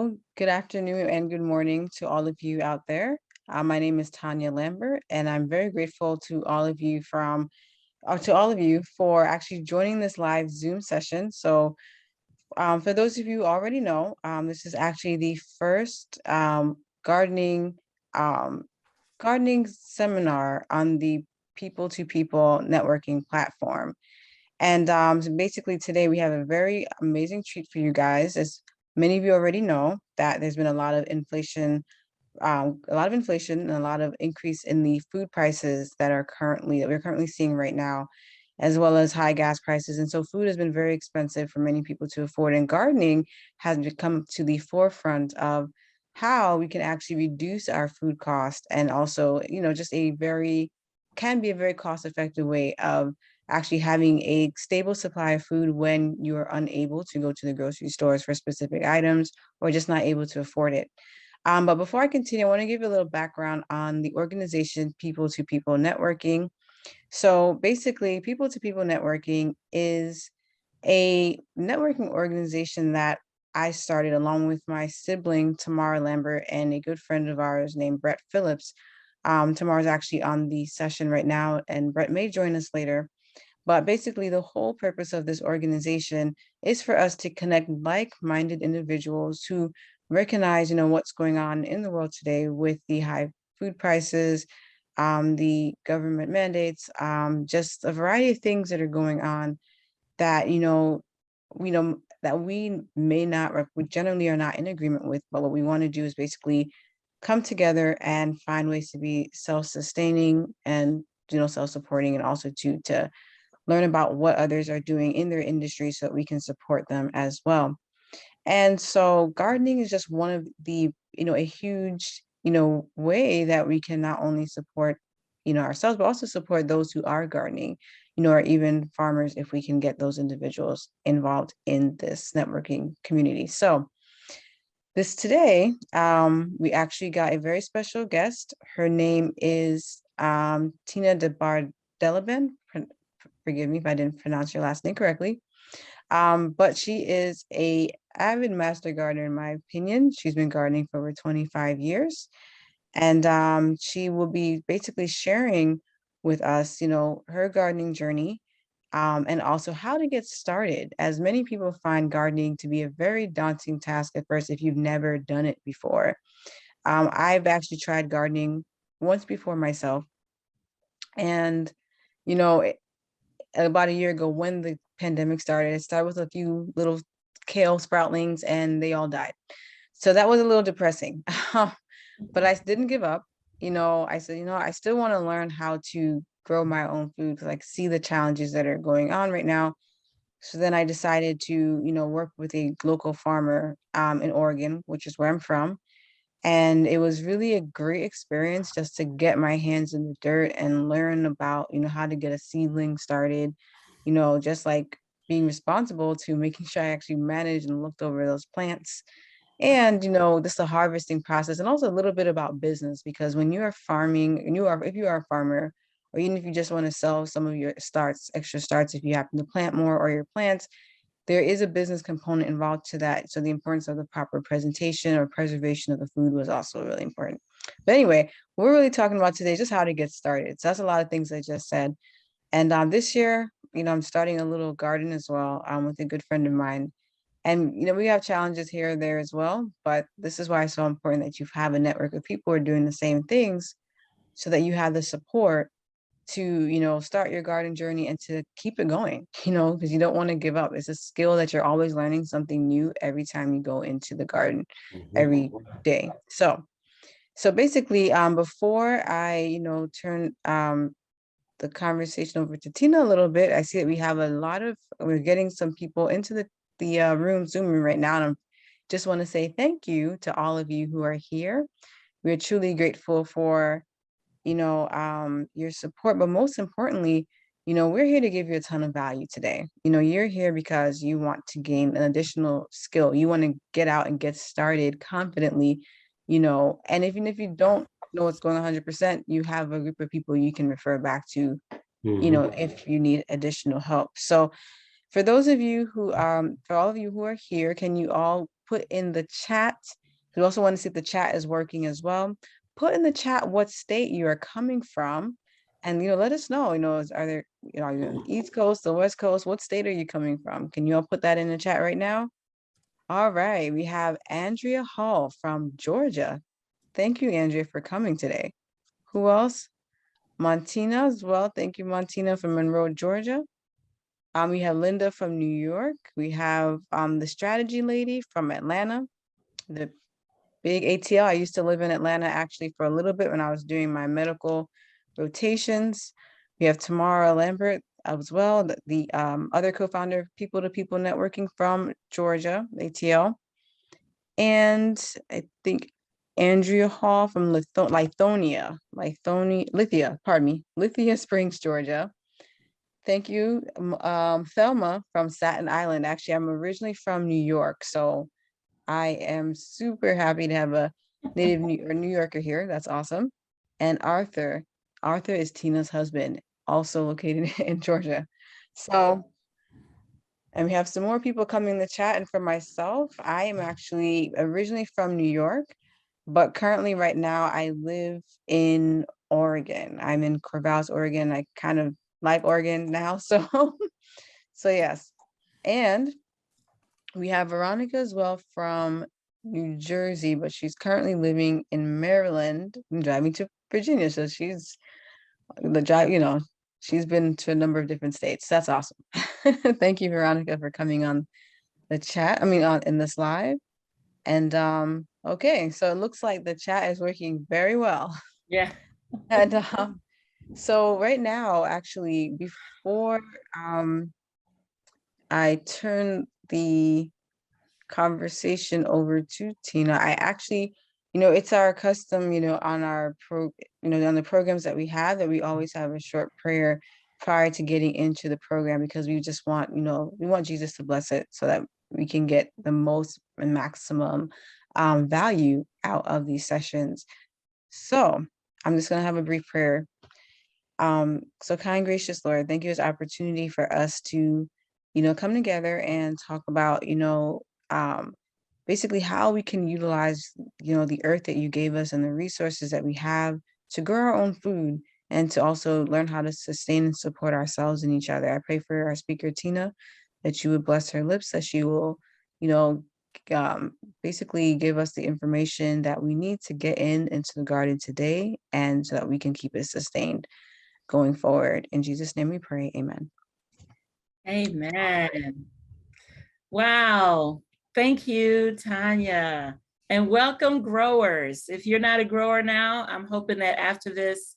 Hello, good afternoon and good morning to all of you out there. My name is Tanya Lambert, and I'm very grateful to all of you for actually joining this live Zoom session. So, for those of you who already know, this is actually the first gardening um, gardening seminar on the People to People networking platform. And so basically today we have a very amazing treat for you guys. As many of you already know that there's been a lot of inflation and a lot of increase in the food prices that we're currently seeing right now, as well as high gas prices. And so food has been very expensive for many people to afford. And gardening has become to the forefront of how we can actually reduce our food cost and also, just can be a very cost effective way of actually having a stable supply of food when you are unable to go to the grocery stores for specific items or just not able to afford it. But before I continue, I want to give you a little background on the organization People to People Networking. So basically, People to People Networking is a networking organization that I started along with my sibling, Tamara Lambert, and a good friend of ours named Brett Phillips. Tamara's actually on the session right now, and Brett may join us later. But basically, the whole purpose of this organization is for us to connect like-minded individuals who recognize, what's going on in the world today with the high food prices, the government mandates, just a variety of things that are going on that, that we may not, or we generally are not in agreement with. But what we want to do is basically come together and find ways to be self-sustaining and, self-supporting, and also to learn about what others are doing in their industry so that we can support them as well. And so gardening is just one of the, a huge, way that we can not only support, ourselves, but also support those who are gardening, or even farmers if we can get those individuals involved in this networking community. So this today, we actually got a very special guest. Her name is Tina de Bardelaben. Forgive me if I didn't pronounce your last name correctly. But she is a avid master gardener, in my opinion. She's been gardening for over 25 years. And she will be basically sharing with us, her gardening journey, and also how to get started, as many people find gardening to be a very daunting task at first if you've never done it before. I've actually tried gardening once before myself. And, you know, about a year ago when the pandemic started, it started with a few little kale sproutlings and they all died. So that was a little depressing. But I didn't give up. I said, I still want to learn how to grow my own food because I see the challenges that are going on right now. So then I decided to, work with a local farmer in Oregon, which is where I'm from. And it was really a great experience just to get my hands in the dirt and learn about, how to get a seedling started, just like being responsible to making sure I actually managed and looked over those plants. And, just the harvesting process, and also a little bit about business, because when you are farming, and if you are a farmer, or even if you just want to sell some of your extra starts, if you happen to plant more or your plants, there is a business component involved to that. So the importance of the proper presentation or preservation of the food was also really important. But anyway, what we're really talking about today is just how to get started. So that's a lot of things I just said. And this year, I'm starting a little garden as well with a good friend of mine. And, we have challenges here and there as well. But this is why it's so important that you have a network of people who are doing the same things so that you have the support to, start your garden journey and to keep it going, because you don't want to give up. It's a skill that you're always learning something new every time you go into the garden Mhm. every day. So basically, before I, turn the conversation over to Tina a little bit, I see that we're getting some people into the room, Zoom room right now. And I just want to say thank you to all of you who are here. We're truly grateful for your support. But most importantly, we're here to give you a ton of value today. You're here because you want to gain an additional skill. You want to get out and get started confidently, and even if you don't know what's going 100%, you have a group of people you can refer back to, Mhm. if you need additional help. So for all of you who are here, can you all put in the chat. We also want to see if the chat is working as well. Put in the chat what state you are coming from, and let us know. Are there, are you on the East Coast, the West Coast? What state are you coming from? Can you all put that in the chat right now? All right, we have Andrea Hall from Georgia. Thank you, Andrea, for coming today. Who else? Montina as well. Thank you, Montina from Monroe, Georgia. We have Linda from New York. We have the strategy lady from Atlanta, the big ATL. I used to live in Atlanta actually for a little bit when I was doing my medical rotations. We have Tamara Lambert as well, the other co-founder of People to People Networking from Georgia, ATL. And I think Andrea Hall from Lithia Springs, Georgia. Thank you, Thelma from Staten Island. Actually, I'm originally from New York, so I am super happy to have a native New Yorker here. That's awesome. And Arthur is Tina's husband, also located in Georgia. So, and we have some more people coming in the chat. And for myself, I am actually originally from New York, but currently right now I live in Oregon. I'm in Corvallis, Oregon. I kind of like Oregon now. So, so yes. And we have Veronica as well from New Jersey, but she's currently living in Maryland and driving to Virginia. So she's the drive, she's been to a number of different states. That's awesome. Thank you, Veronica, for coming on the chat. In this live. And okay, so it looks like the chat is working very well. Yeah. And so right now, actually, before I turn the conversation over to Tina, I actually, it's our custom, on on the programs that we have, that we always have a short prayer prior to getting into the program, because we just want, we want Jesus to bless it so that we can get the most and maximum value out of these sessions. So I'm just going to have a brief prayer. So kind, gracious Lord, thank you for this opportunity for us to, come together and talk about, basically how we can utilize, the earth that you gave us and the resources that we have to grow our own food, and to also learn how to sustain and support ourselves and each other. I pray for our speaker, Tina, that you would bless her lips, that she will, you know, basically give us the information that we need to get into the garden today, and so that we can keep it sustained going forward. In Jesus' name we pray, amen. Amen. Wow. Thank you, Tanya. And welcome, growers. If you're not a grower now, I'm hoping that after this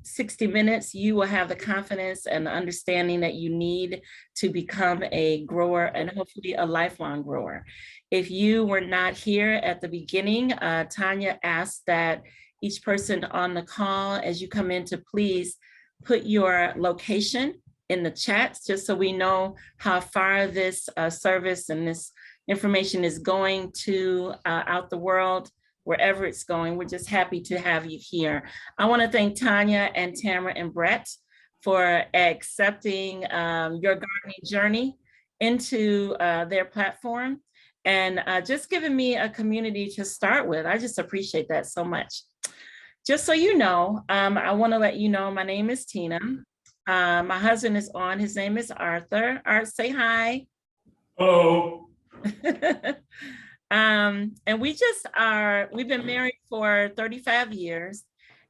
60 minutes, you will have the confidence and the understanding that you need to become a grower, and hopefully a lifelong grower. If you were not here at the beginning, Tanya asked that each person on the call, as you come in, to please put your location in the chats, just so we know how far this service and this information is going to out the world, wherever it's going. We're just happy to have you here. I want to thank Tanya and Tamara and Brett for accepting Your Gardening Journey into their platform, and just giving me a community to start with. I just appreciate that so much. Just so you know, I want to let you know my name is Tina. My husband is on. His name is Arthur. Art, say hi. Hello. And we've been married for 35 years.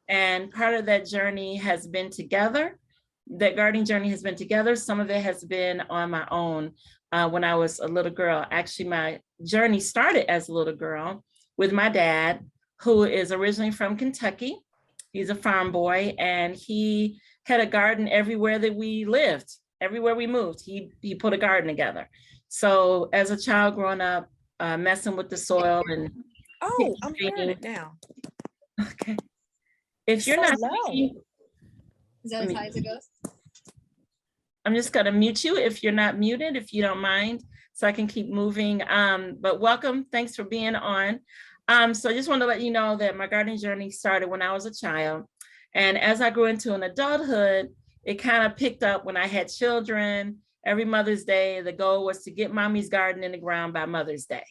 And part of that journey has been together. That gardening journey has been together. Some of it has been on my own when I was a little girl. Actually, my journey started as a little girl with my dad, who is originally from Kentucky. He's a farm boy, and he had a garden everywhere that we lived. Everywhere we moved, he put a garden together. So as a child growing up, messing with the soil and I'm hearing it now. Okay. If you're so not low. speaking, Is that as high as it goes? I'm just gonna mute you if you're not muted, if you don't mind, so I can keep moving. But welcome, thanks for being on. So I just want to let you know that my gardening journey started when I was a child. And as I grew into an adulthood, it kind of picked up when I had children every Mother's Day, the goal was to get mommy's garden in the ground by Mother's Day.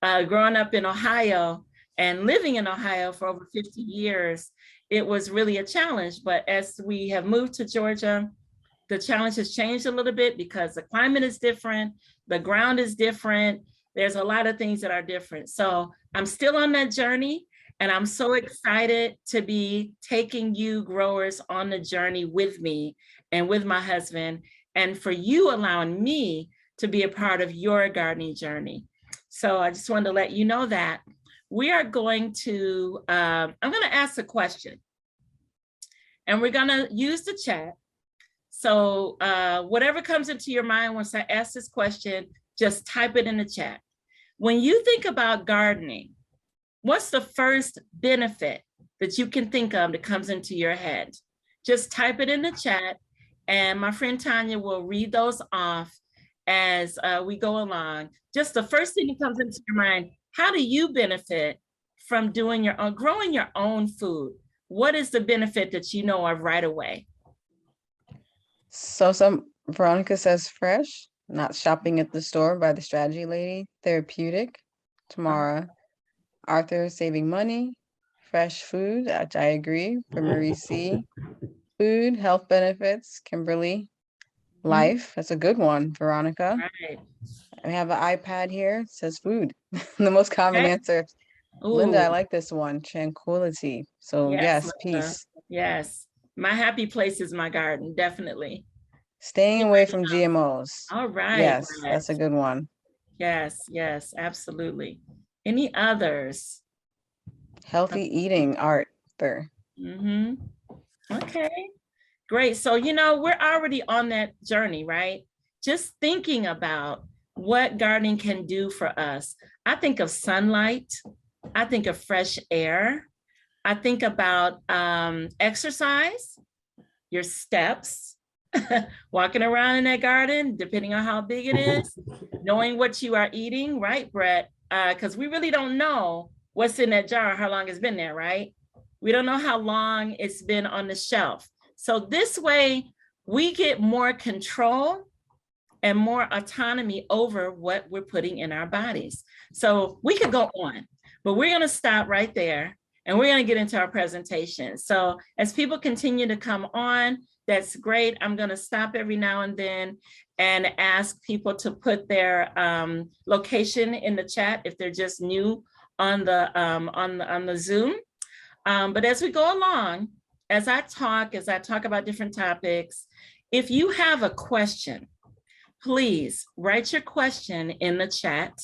Growing up in Ohio and living in Ohio for over 50 years, it was really a challenge. But as we have moved to Georgia, the challenge has changed a little bit because the climate is different, the ground is different. There's a lot of things that are different. So I'm still on that journey, and I'm so excited to be taking you growers on the journey with me and with my husband, and for you allowing me to be a part of your gardening journey. So I just wanted to let you know that we are going to, I'm going to ask a question, and we're going to use the chat. So whatever comes into your mind once I ask this question, just type it in the chat. When you think about gardening, what's the first benefit that you can think of that comes into your head? Just type it in the chat, and my friend Tanya will read those off as we go along. Just the first thing that comes into your mind, how do you benefit from doing your own, growing your own food? What is the benefit that you know of right away? So Veronica says fresh, not shopping at the store by the strategy lady. Therapeutic, Tamara. Arthur, saving money. Fresh food, which I agree, for Marie C. Food, health benefits, Kimberly. Life, that's a good one, Veronica. Right. We have an iPad here, it says food. The most common Okay. answer. Ooh. Linda, I like this one, tranquility. So yes, Linda. peace. Yes, my happy place is my garden, definitely. Staying away from GMOs. All right. Yes, Brett. that's a good one. Yes, yes, absolutely. Any others? Healthy eating, Arthur. Okay, great. So, you know, we're already on that journey, right? Just thinking about what gardening can do for us. I think of sunlight. I think of fresh air. I think about exercise, your steps, walking around in that garden, depending on how big it is, knowing what you are eating, right, Brett? Because we really don't know what's in that jar, how long it's been there, right? We don't know how long it's been on the shelf. So this way, we get more control and more autonomy over what we're putting in our bodies. So we could go on, but we're going to stop right there, and we're going to get into our presentation. So as people continue to come on, that's great. I'm going to stop every now and then and ask people to put their location in the chat if they're just new on the Zoom. But as we go along, as I talk about different topics, if you have a question, please write your question in the chat.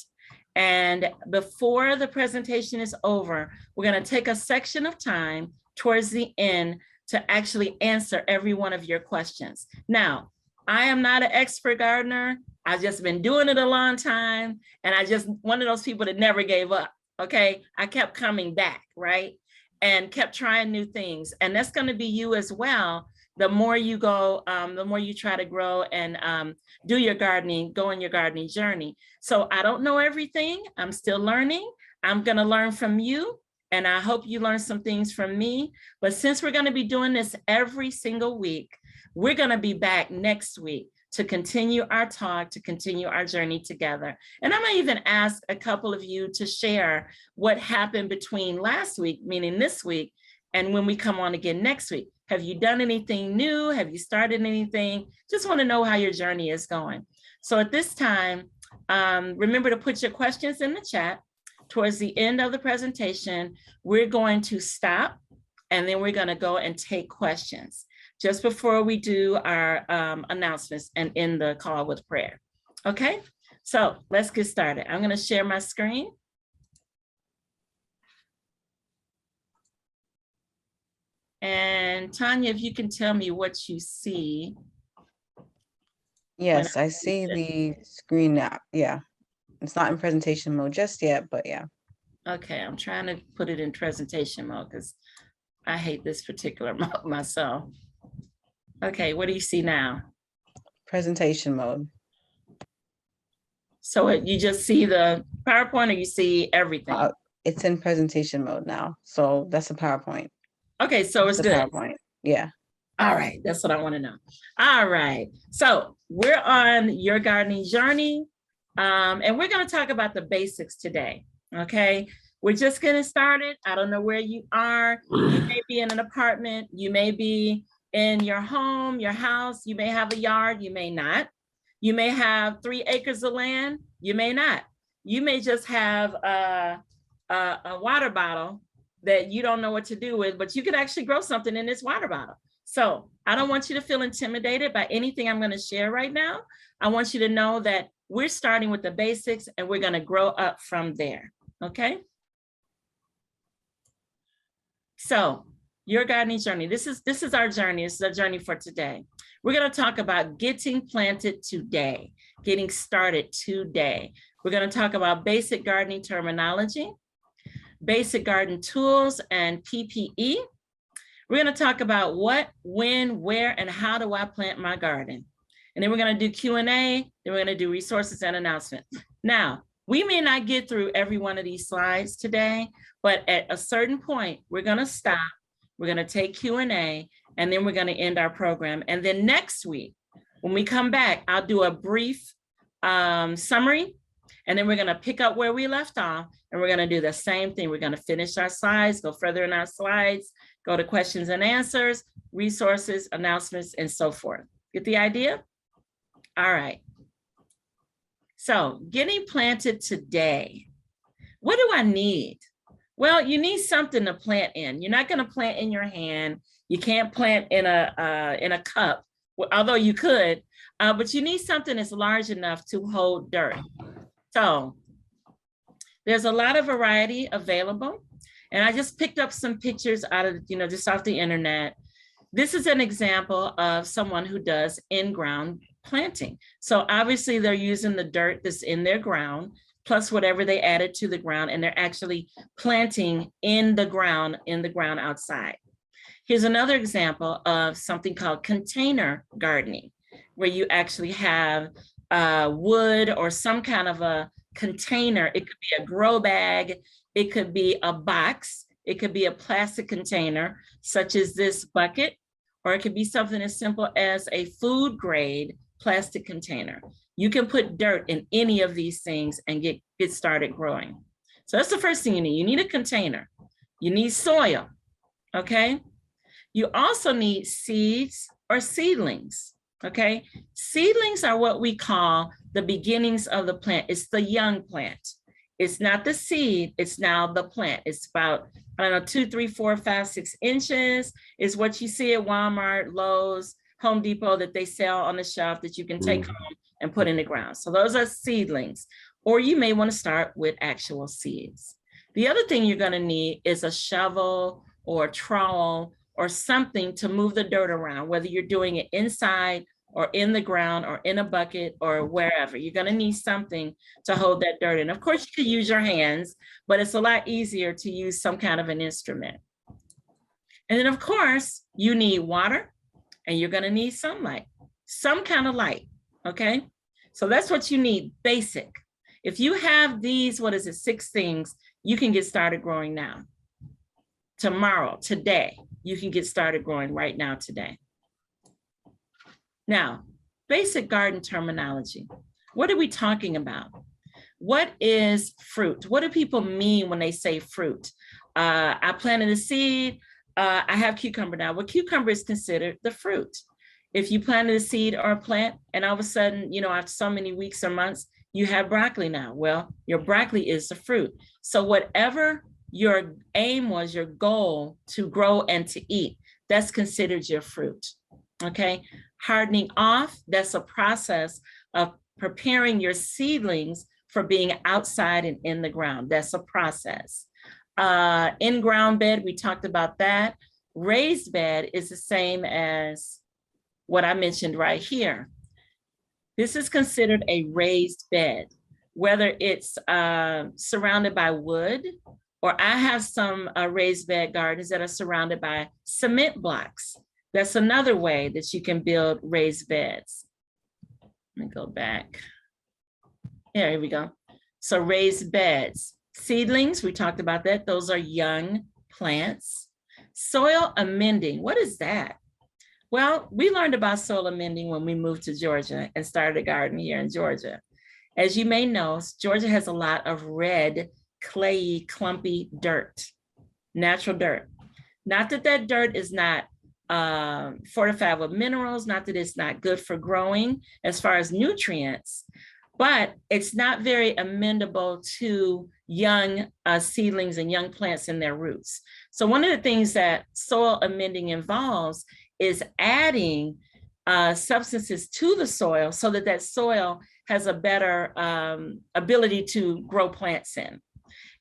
And before the presentation is over, we're going to take a section of time towards the end to actually answer every one of your questions. Now, I am not an expert gardener. I've just been doing it a long time. And I just one of those people that never gave up. Okay. I kept coming back, right? And kept trying new things. And that's going to be you as well. The more you go, the more you try to grow and do your gardening, go on your gardening journey. So I don't know everything. I'm still learning. I'm going to learn from you. And I hope you learn some things from me. But since we're going to be doing this every single week, we're going to be back next week to continue our talk, to continue our journey together. And I'm going to even ask a couple of you to share what happened between last week, meaning this week, and when we come on again next week. Have you done anything new? Have you started anything? Just want to know how your journey is going. So at this time, remember to put your questions in the chat. Towards the end of the presentation, we're going to stop, and then we're going to go and take questions just before we do our announcements and end the call with prayer. Okay, so let's get started. I'm going to share my screen. And Tanya, if you can tell me what you see. Yes, I see the screen now. Yeah, it's not in presentation mode just yet, but yeah. Okay, I'm trying to put it in presentation mode because I hate this particular mode myself. Okay, what do you see now? Presentation mode. So you just see the PowerPoint, or you see everything? It's in presentation mode now. So that's a PowerPoint. Okay, so it's good. PowerPoint. Yeah. All right, that's what I want to know. All right, so we're on Your Gardening Journey, and we're going to talk about the basics today, okay? We're just getting started. I don't know where you are. You may be in an apartment. You may be in your home, your house. You may have a yard. You may not. You may have 3 acres of land. You may not. You may just have a water bottle that you don't know what to do with, but you could actually grow something in this water bottle. So I don't want you to feel intimidated by anything I'm going to share right now. I want you to know that we're starting with the basics and we're going to grow up from there. Okay. So Your Gardening Journey. This is our journey. This is our journey for today. We're going to talk about getting planted today, getting started today. We're going to talk about basic gardening terminology, basic garden tools and PPE. We're going to talk about what, when, where, and how do I plant my garden. And then we're going to do Q&A, then we're going to do resources and announcements. Now, we may not get through every one of these slides today, but at a certain point, we're going to stop. We're going to take Q&A, and then we're going to end our program. And then next week, when we come back, I'll do a brief summary, and then we're going to pick up where we left off, and we're going to do the same thing. We're going to finish our slides, go further in our slides, go to questions and answers, resources, announcements, and so forth. Get the idea? All right. So getting planted today. What do I need? Well, you need something to plant in. You're not going to plant in your hand. You can't plant in a cup, although you could, but you need something that's large enough to hold dirt. So there's a lot of variety available. And I just picked up some pictures out of, just off the internet. This is an example of someone who does in-ground planting. So obviously they're using the dirt that's in their ground, plus whatever they added to the ground, and they're actually planting in the ground outside. Here's another example of something called container gardening, where you actually have wood or some kind of a container. It could be a grow bag. It could be a box. It could be a plastic container, such as this bucket, or it could be something as simple as a food grade plastic container. You can put dirt in any of these things and get started growing. So that's the first thing you need. You need a container. You need soil, okay? You also need seeds or seedlings, okay? Seedlings are what we call the beginnings of the plant. It's the young plant. It's not the seed, it's now the plant. It's about, 2, 3, 4, 5, 6 inches is what you see at Walmart, Lowe's, Home Depot that they sell on the shelf that you can take home and put in the ground. So those are seedlings, or you may want to start with actual seeds. The other thing you're going to need is a shovel or a trowel or something to move the dirt around, whether you're doing it inside or in the ground or in a bucket or wherever. You're going to need something to hold that dirt in. Of course, you could use your hands, but it's a lot easier to use some kind of an instrument. And then, of course, you need water and you're going to need sunlight, some kind of light. Okay, so that's what you need, basic. If you have these, 6 things, you can get started growing now. Tomorrow, today, you can get started growing right now, today. Now, basic garden terminology. What are we talking about? What is fruit? What do people mean when they say fruit? I planted a seed. I have cucumber now. Well, cucumber is considered the fruit. If you planted a seed or a plant and all of a sudden, after so many weeks or months, you have broccoli now. Well, your broccoli is the fruit. So whatever your aim was, your goal to grow and to eat, that's considered your fruit. Okay. Hardening off, that's a process of preparing your seedlings for being outside and in the ground. That's a process. In-ground bed, we talked about that. Raised bed is the same as what I mentioned right here. This is considered a raised bed, whether it's surrounded by wood, or I have some raised bed gardens that are surrounded by cement blocks. That's another way that you can build raised beds. Let me go back. Here we go. So raised beds. Seedlings, we talked about that. Those are young plants. Soil amending, what is that? Well, we learned about soil amending when we moved to Georgia and started a garden here in Georgia. As you may know, Georgia has a lot of red, clayey, clumpy dirt, natural dirt. Not that that dirt is not fortified with minerals, not that it's not good for growing as far as nutrients, but it's not very amenable to young seedlings and young plants in their roots. So one of the things that soil amending involves is adding substances to the soil so that that soil has a better ability to grow plants in.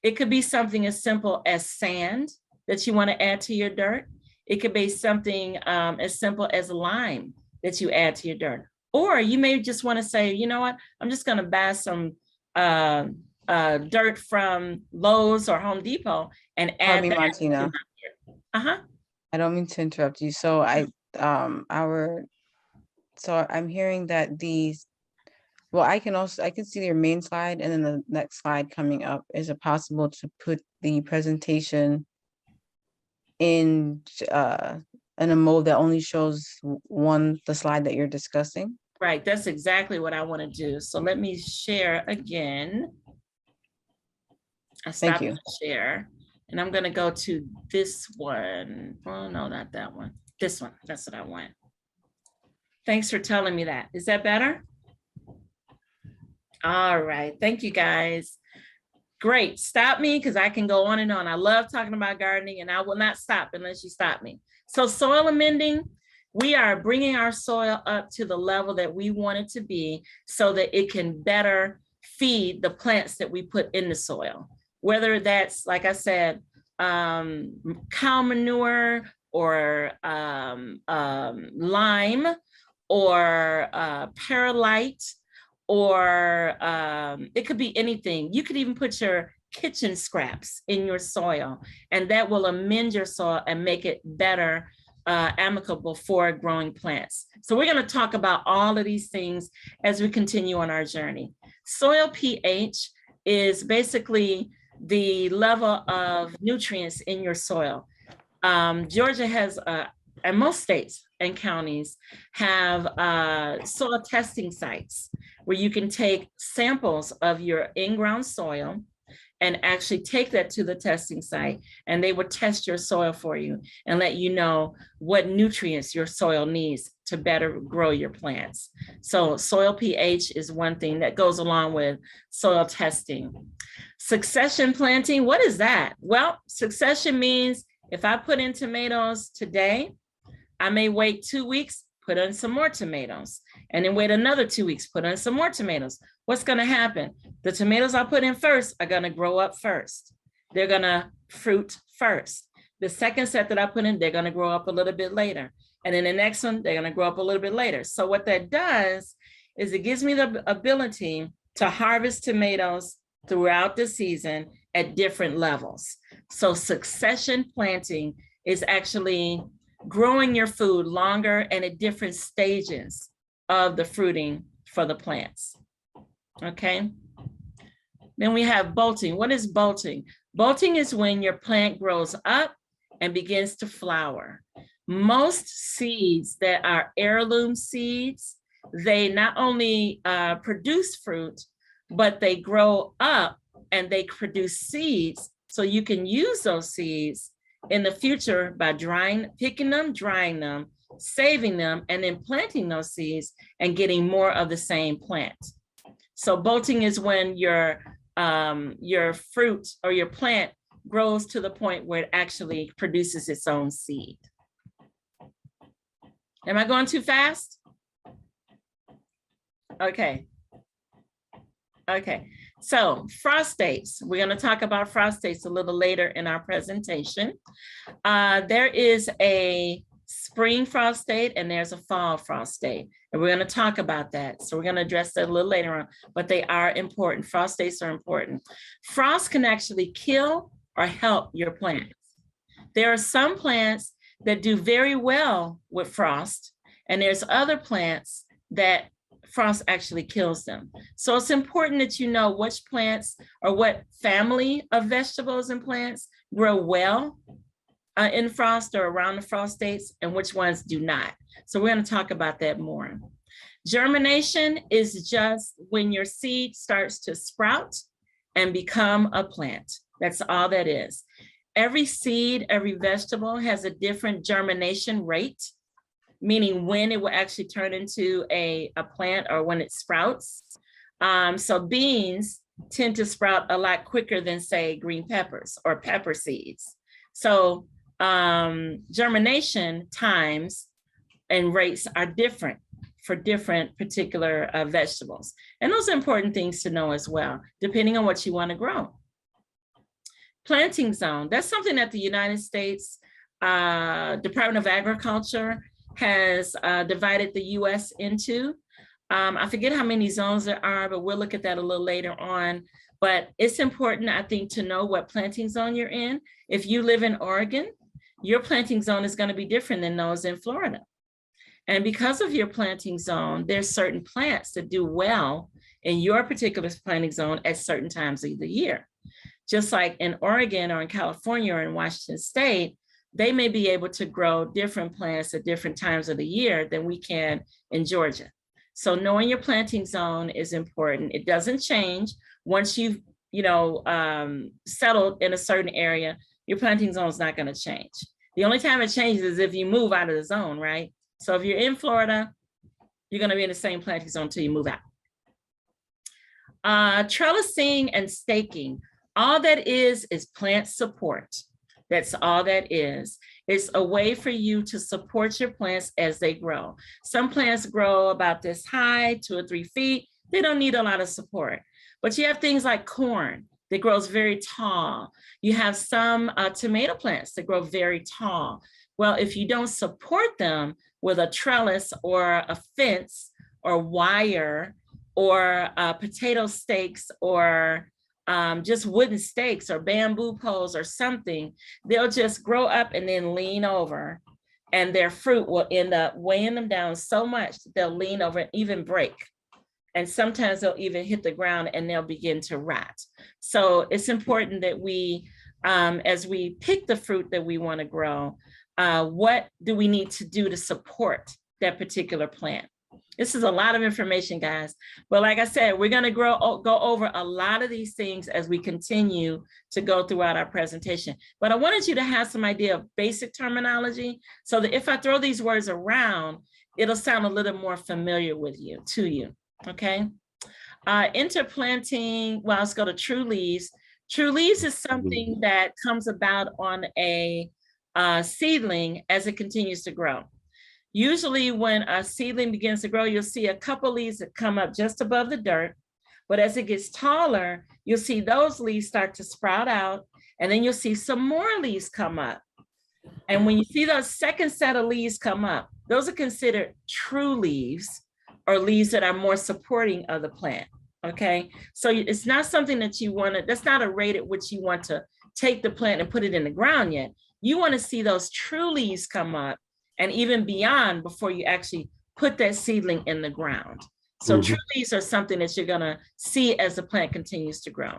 It could be something as simple as sand that you want to add to your dirt. It could be something as simple as lime that you add to your dirt. Or you may just want to say, you know what, I'm just going to buy some dirt from Lowe's or Home Depot and add that. Martina. I don't mean to interrupt you. So I'm hearing that these, well, I can see your main slide, and then the next slide coming up. Is it possible to put the presentation in a mode that only shows the slide that you're discussing? Right, that's exactly what I want to do. So let me share again. I stopped the share, and I'm going to go to this one. Oh, no, not that one. This one, that's what I want. Thanks for telling me that. Is that better? All right, thank you guys. Great, stop me because I can go on and on. I love talking about gardening and I will not stop unless you stop me. So soil amending, we are bringing our soil up to the level that we want it to be so that it can better feed the plants that we put in the soil. Whether that's, like I said, cow manure or lime or perlite, or it could be anything. You could even put your kitchen scraps in your soil, and that will amend your soil and make it better amicable for growing plants. So we're going to talk about all of these things as we continue on our journey. Soil pH is basically the level of nutrients in your soil. Georgia has, and most states and counties have soil testing sites where you can take samples of your in-ground soil and actually take that to the testing site, and they will test your soil for you and let you know what nutrients your soil needs to better grow your plants. So soil pH is one thing that goes along with soil testing. Succession planting, what is that? Well, succession means if I put in tomatoes today, I may wait 2 weeks, put in some more tomatoes, and then wait another 2 weeks, put in some more tomatoes. What's going to happen? The tomatoes I put in first are going to grow up first. They're going to fruit first. The second set that I put in, they're going to grow up a little bit later. And then the next one, they're going to grow up a little bit later. So what that does is it gives me the ability to harvest tomatoes throughout the season at different levels. So succession planting is actually growing your food longer and at different stages of the fruiting for the plants. Okay. Then we have bolting. What is bolting? Bolting is when your plant grows up and begins to flower. Most seeds that are heirloom seeds, they not only produce fruit, but they grow up and they produce seeds. So you can use those seeds in the future by picking them, drying them, saving them, and then planting those seeds and getting more of the same plant. So bolting is when your fruit or your plant grows to the point where it actually produces its own seed. Am I going too fast? Okay. Okay. So frost dates, we're going to talk about frost dates a little later in our presentation. There is a spring frost date and there's a fall frost date, and we're going to talk about that. So we're going to address that a little later on, but they are important. Frost dates are important. Frost can actually kill or help your plants. There are some plants that do very well with frost, and there's other plants that frost actually kills them. So it's important that you know which plants or what family of vegetables and plants grow well in frost or around the frost dates and which ones do not. So we're going to talk about that more. Germination is just when your seed starts to sprout and become a plant. That's all that is. Every seed, every vegetable has a different germination rate, meaning when it will actually turn into a plant or when it sprouts. So beans tend to sprout a lot quicker than, say, green peppers or pepper seeds. So germination times and rates are different for different particular vegetables. And those are important things to know as well, depending on what you want to grow. Planting zone, that's something that the United States Department of Agriculture has divided the US into. I forget how many zones there are, but we'll look at that a little later on. But it's important, I think, to know what planting zone you're in. If you live in Oregon, your planting zone is going to be different than those in Florida. And because of your planting zone, there's certain plants that do well in your particular planting zone at certain times of the year. Just like in Oregon or in California or in Washington State, they may be able to grow different plants at different times of the year than we can in Georgia. So knowing your planting zone is important. It doesn't change once you've, settled in a certain area. Your planting zone is not going to change. The only time it changes is if you move out of the zone, right? So if you're in Florida, you're going to be in the same planting zone until you move out. Trellising and staking, all that is plant support. That's all that is. It's a way for you to support your plants as they grow. Some plants grow about this high, 2 or 3 feet. They don't need a lot of support. But you have things like corn that grows very tall. You have some tomato plants that grow very tall. Well, if you don't support them with a trellis or a fence or wire or potato stakes or just wooden stakes or bamboo poles or something, they'll just grow up and then lean over, and their fruit will end up weighing them down so much that they'll lean over and even break. And sometimes they'll even hit the ground and they'll begin to rot. So it's important that we, as we pick the fruit that we want to grow, what do we need to do to support that particular plant? This is a lot of information, guys. But like I said, we're going to go over a lot of these things as we continue to go throughout our presentation. But I wanted you to have some idea of basic terminology so that if I throw these words around, it'll sound a little more familiar to you. Okay. Interplanting, well, let's go to true leaves. True leaves is something that comes about on a seedling as it continues to grow. Usually when a seedling begins to grow, you'll see a couple leaves that come up just above the dirt. But as it gets taller, you'll see those leaves start to sprout out, and then you'll see some more leaves come up. And when you see those second set of leaves come up, those are considered true leaves, or leaves that are more supporting of the plant. Okay, so it's not something that you want to, that's not a rate at which you want to take the plant and put it in the ground yet. You want to see those true leaves come up and even beyond before you actually put that seedling in the ground. So true leaves are something that you're going to see as the plant continues to grow.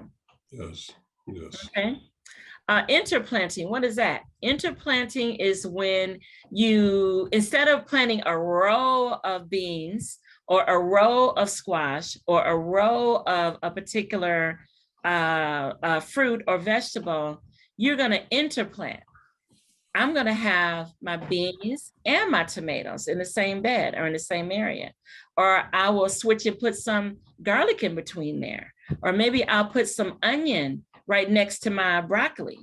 Yes, yes. Okay. Interplanting, what is that? Interplanting is when you, instead of planting a row of beans or a row of squash or a row of a particular fruit or vegetable, you're going to interplant. I'm going to have my beans and my tomatoes in the same bed or in the same area. Or I will switch and put some garlic in between there. Or maybe I'll put some onion right next to my broccoli.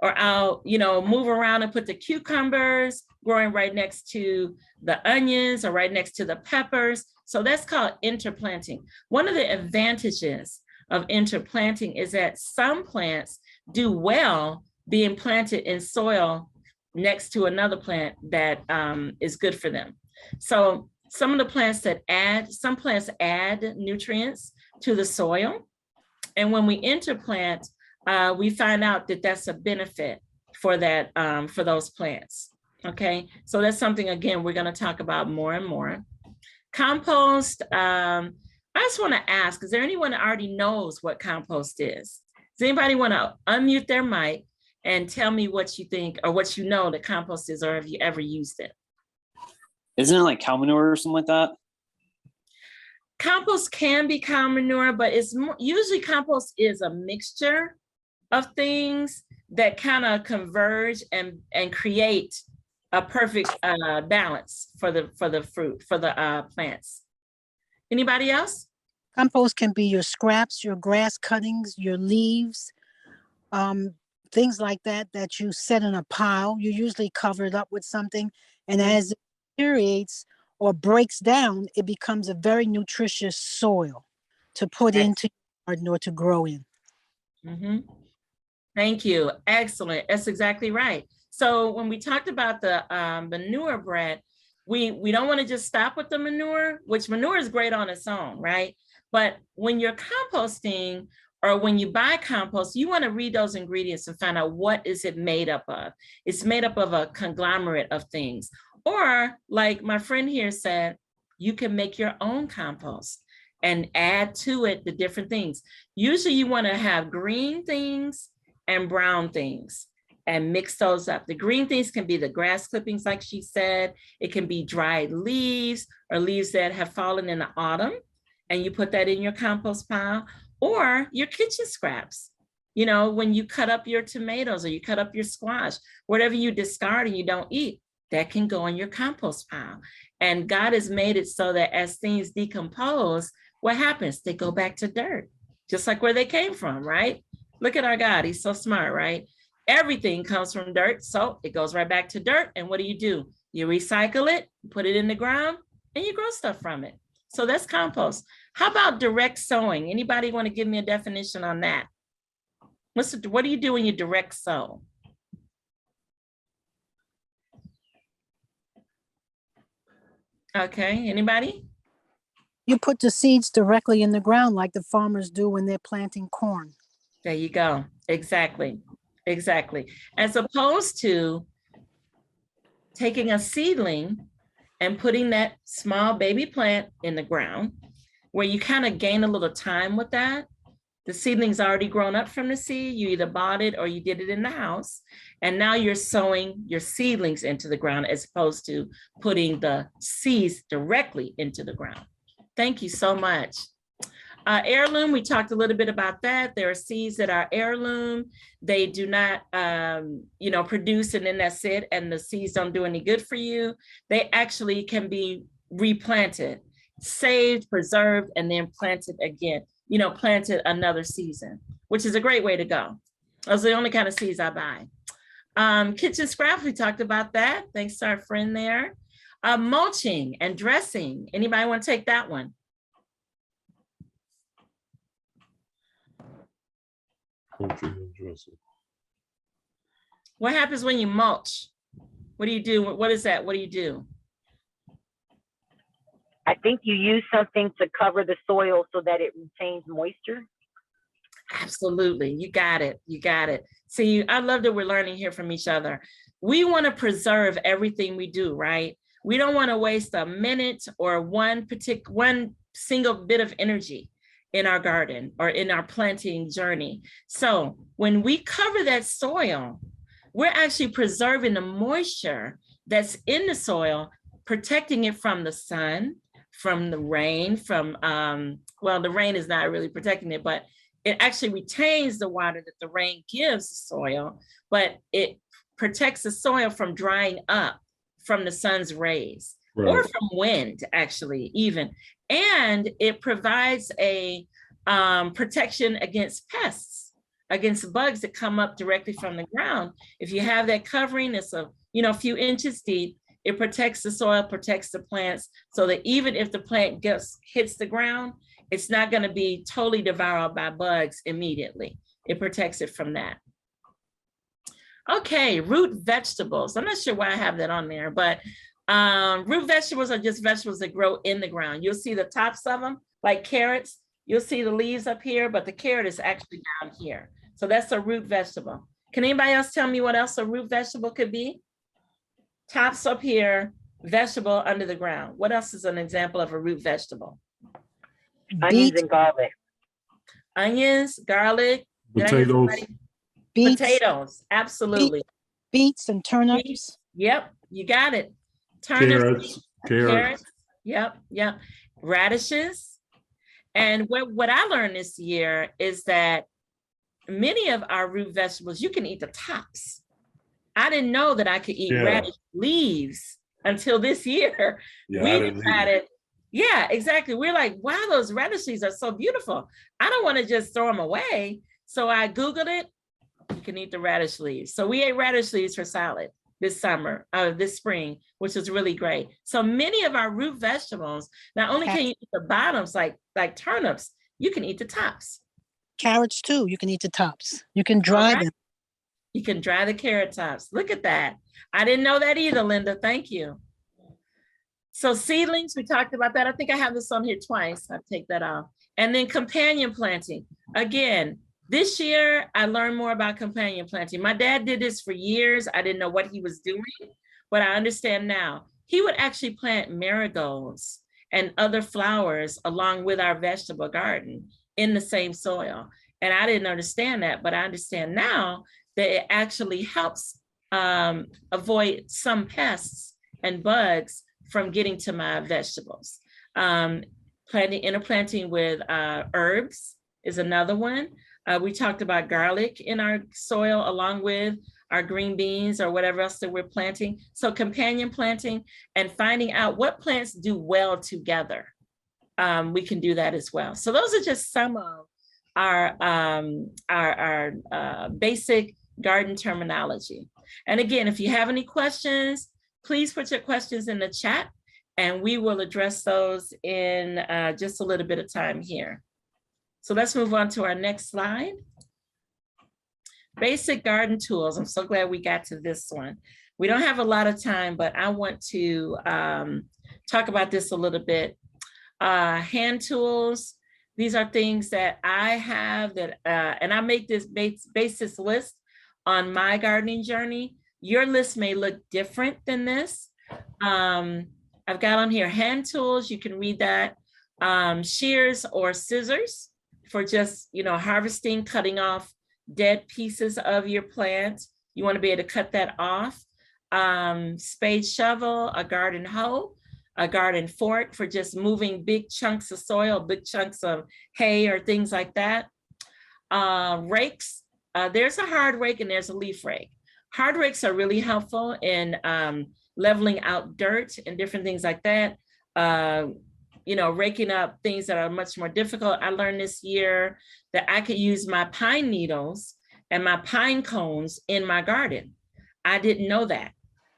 Or I'll, move around and put the cucumbers growing right next to the onions or right next to the peppers. So that's called interplanting. One of the advantages of interplanting is that some plants do well being planted in soil next to another plant that is good for them. So some of the plants some plants add nutrients to the soil. And when we interplant, we find out that that's a benefit for that, for those plants. Okay, so that's something, again, we're going to talk about more and more. Compost, I just want to ask, is there anyone that already knows what compost is? Does anybody want to unmute their mic and tell me what you think or what you know that compost is, or have you ever used it? Isn't it like cow manure or something like that? Compost can be cow manure, but it's usually compost is a mixture of things that kind of converge and create a perfect balance for the plants. Anybody else? Compost can be your scraps, your grass cuttings, your leaves, things like that you set in a pile. You usually cover it up with something, and as it deteriorates or breaks down, it becomes a very nutritious soil to put into your garden or to grow in. Mm-hmm. Thank you. Excellent. That's exactly right. So when we talked about the manure, Brett, we don't want to just stop with the manure, which manure is great on its own, right? But when you're composting or when you buy compost, you want to read those ingredients and find out what is it made up of. It's made up of a conglomerate of things. Or like my friend here said, you can make your own compost and add to it the different things. Usually you want to have green things and brown things and mix those up. The green things can be the grass clippings, like she said. It can be dried leaves or leaves that have fallen in the autumn, and you put that in your compost pile, or your kitchen scraps. You know, when you cut up your tomatoes or you cut up your squash, whatever you discard and you don't eat, that can go in your compost pile. And God has made it so that as things decompose, what happens? They go back to dirt, just like where they came from, right? Look at our God, he's so smart, right? Everything comes from dirt, so it goes right back to dirt. And what do? You recycle it, put it in the ground, and you grow stuff from it. So that's compost. How about direct sowing? Anybody want to give me a definition on that? What do you do when you direct sow? Okay, anybody? You put the seeds directly in the ground like the farmers do when they're planting corn. There you go. Exactly. Exactly. As opposed to taking a seedling and putting that small baby plant in the ground, where you kind of gain a little time with that. The seedling's already grown up from the seed. You either bought it or you did it in the house. And now you're sowing your seedlings into the ground as opposed to putting the seeds directly into the ground. Thank you so much. Heirloom, we talked a little bit about that. There are seeds that are heirloom. They do not, produce and then that's it. And the seeds don't do any good for you. They actually can be replanted, saved, preserved, and then planted again, planted another season, which is a great way to go. Those are the only kind of seeds I buy. Kitchen scraps, we talked about that. Thanks to our friend there. Mulching and dressing. Anybody want to take that one? What happens when you mulch? What do you do? What is that? What do you do? I think you use something to cover the soil so that it retains moisture. Absolutely. You got it. You got it. See, I love that we're learning here from each other. We want to preserve everything we do, right? We don't want to waste a minute or one single bit of energy in our garden or in our planting journey. So when we cover that soil, we're actually preserving the moisture that's in the soil, protecting it from the sun, from the rain, the rain is not really protecting it, but it actually retains the water that the rain gives the soil, but it protects the soil from drying up from the sun's rays, right, or from wind, actually, even. And it provides a protection against pests, against bugs that come up directly from the ground. If you have that covering, it's a few inches deep, it protects the soil, protects the plants, so that even if the plant hits the ground, it's not going to be totally devoured by bugs immediately. It protects it from that. Okay, root vegetables. I'm not sure why I have that on there, but root vegetables are just vegetables that grow in the ground. You'll see the tops of them, like carrots. You'll see the leaves up here, but the carrot is actually down here. So that's a root vegetable. Can anybody else tell me what else a root vegetable could be? Tops up here, vegetable under the ground. What else is an example of a root vegetable? Onions and garlic. Onions, garlic. Potatoes. beets, Potatoes, absolutely. beets and turnips. Beets, yep, you got it. Turnips, Carrots. yep, yep. Radishes. And what I learned this year is that many of our root vegetables, you can eat the tops. I didn't know that I could eat radish leaves until this year. Yeah, We I didn't either. decided, yeah, exactly. We're like, wow, those radish leaves are so beautiful. I don't want to just throw them away. So I Googled it. You can eat the radish leaves. So we ate radish leaves for salad this spring, which was really great. So many of our root vegetables, not only can you eat the bottoms like turnips, you can eat the tops. Carrots too, you can eat the tops. You can dry them. You can dry the carrot tops. Look at that. I didn't know that either, Linda. Thank you. So seedlings, we talked about that. I think I have this on here twice. I'll take that off. And then companion planting. Again, this year, I learned more about companion planting. My dad did this for years. I didn't know what he was doing, but I understand now. He would actually plant marigolds and other flowers along with our vegetable garden in the same soil. And I didn't understand that, but I understand now that it actually helps avoid some pests and bugs from getting to my vegetables. Interplanting with herbs is another one. We talked about garlic in our soil along with our green beans or whatever else that we're planting. So companion planting and finding out what plants do well together. We can do that as well. So those are just some of our basic garden terminology. And again, if you have any questions, please put your questions in the chat and we will address those in just a little bit of time here. So let's move on to our next slide. Basic garden tools. I'm so glad we got to this one. We don't have a lot of time, but I want to talk about this a little bit. Hand tools. These are things that I have that, and I make this basis list on my gardening journey. Your list may look different than this. I've got on here hand tools. You can read that. Shears or scissors for just, harvesting, cutting off dead pieces of your plant. You want to be able to cut that off. Spade, shovel, a garden hoe, a garden fork for just moving big chunks of soil, big chunks of hay or things like that. Rakes, there's a hard rake and there's a leaf rake. Hard rakes are really helpful in leveling out dirt and different things like that. Raking up things that are much more difficult. I learned this year that I could use my pine needles and my pine cones in my garden. I didn't know that.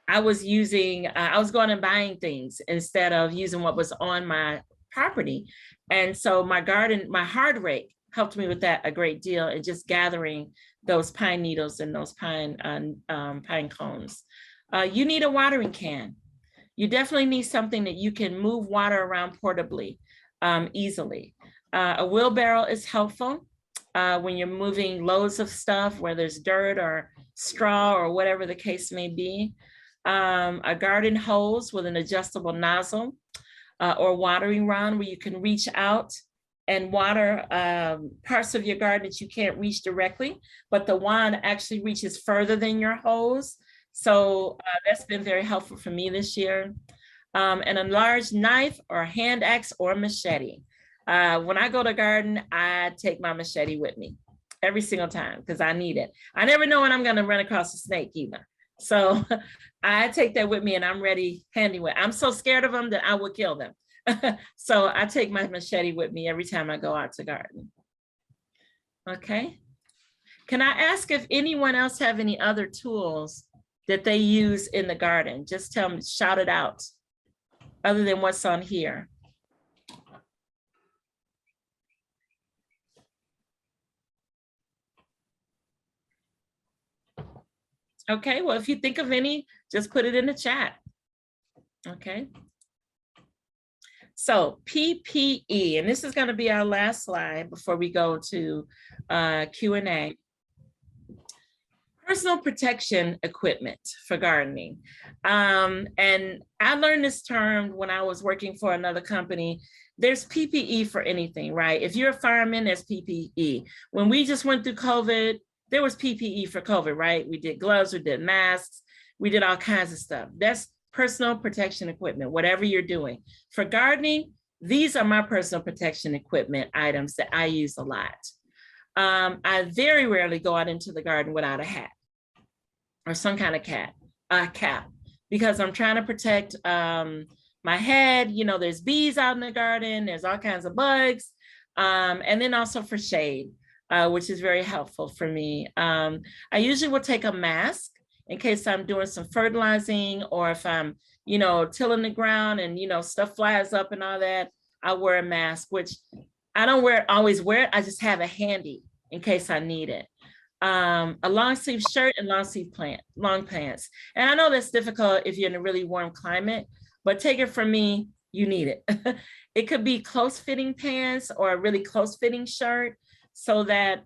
I was going and buying things instead of using what was on my property. And so my hard rake helped me with that a great deal, and just gathering those pine needles and those pine cones. You need a watering can. You definitely need something that you can move water around portably, easily. A wheelbarrow is helpful when you're moving loads of stuff, where there's dirt or straw or whatever the case may be. A garden hose with an adjustable nozzle or watering rod where you can reach out and water parts of your garden that you can't reach directly, but the wand actually reaches further than your hose. So that's been very helpful for me this year. And a large knife or hand axe or machete. When I go to garden, I take my machete with me every single time because I need it. I never know when I'm going to run across a snake either. So I take that with me and I'm ready handy with. I'm so scared of them that I would kill them. So I take my machete with me every time I go out to garden. Okay. Can I ask if anyone else have any other tools that they use in the garden? Just tell me, shout it out, other than what's on here. Okay, well, if you think of any, just put it in the chat. Okay. So PPE, and this is going to be our last slide before we go to Q&A. Personal protection equipment for gardening. And I learned this term when I was working for another company. There's PPE for anything, right? If you're a fireman, there's PPE. When we just went through COVID, there was PPE for COVID, right? We did gloves, we did masks, we did all kinds of stuff. That's personal protection equipment, whatever you're doing. For gardening, these are my personal protection equipment items that I use a lot. I very rarely go out into the garden without a hat or some kind of cap, because I'm trying to protect my head. You know, there's bees out in the garden, there's all kinds of bugs, and then also for shade, which is very helpful for me. I usually will take a mask in case I'm doing some fertilizing, or if I'm, you know, tilling the ground and, you know, stuff flies up and all that, I wear a mask, which I don't always wear it. I just have it handy in case I need it. A long sleeve shirt and long pants. And I know that's difficult if you're in a really warm climate, but take it from me, you need it. It could be close fitting pants or a really close fitting shirt, so that,